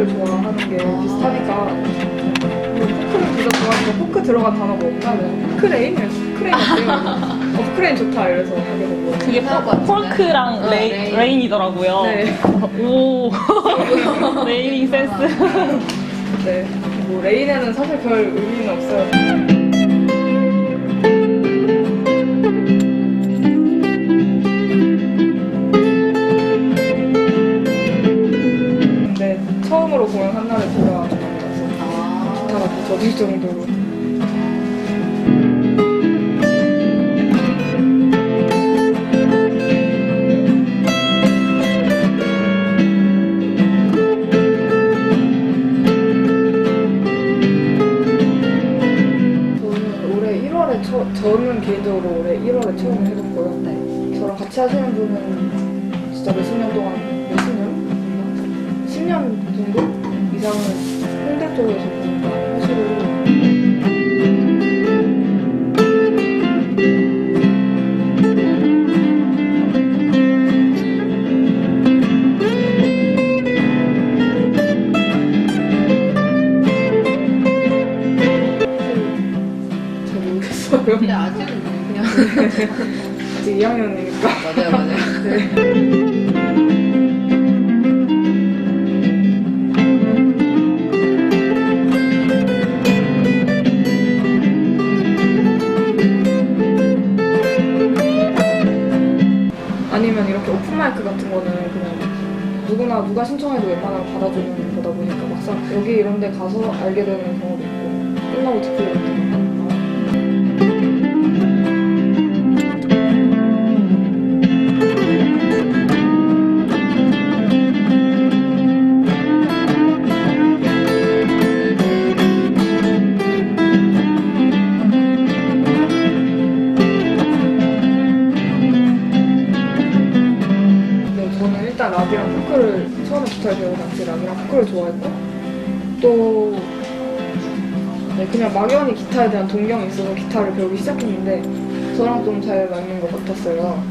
포크를 좋아하는 게 비슷하니까 포크를 둘 다 좋아하니까 포크 들어간 단어가 없나? 포크레인? 포크레인 어때요? 포크레인 좋다 이래서 가게 된 거예요. 그게 폴크랑 레인이더라고요. 네. 오 네이밍 센스. 네. 뭐 레인에는 사실 별 의미는 없어요. 근데 처음으로 공연 한 날에 비가 아주 많이 와서 기타가 다 젖을 정도로. 저는 개인적으로 올해 1월에 체험을 해봤고요. 네. 저랑 같이 하시는 분은 진짜 몇십 년 동안, 몇십 년? 10년 정도 이상을 홍대 쪽에서 하시고. 잘 모르겠어요. 근데 아직은 그냥 아직 2학년이니까. 맞아요. 네. 아니면 이렇게 오픈마이크 같은 거는 그냥 누가 신청해도 웬만하면 받아주는 거다 보니까 막상 여기 이런 데 가서 알게 되는 경우도 있고 끝나고 듣고 이런 거 일단 락이랑 포크를 처음에 기타를 배우고 당시 락이랑 포크를 좋아했고 또 그냥 막연히 기타에 대한 동경이 있어서 기타를 배우기 시작했는데 저랑 좀 잘 맞는 것 같았어요.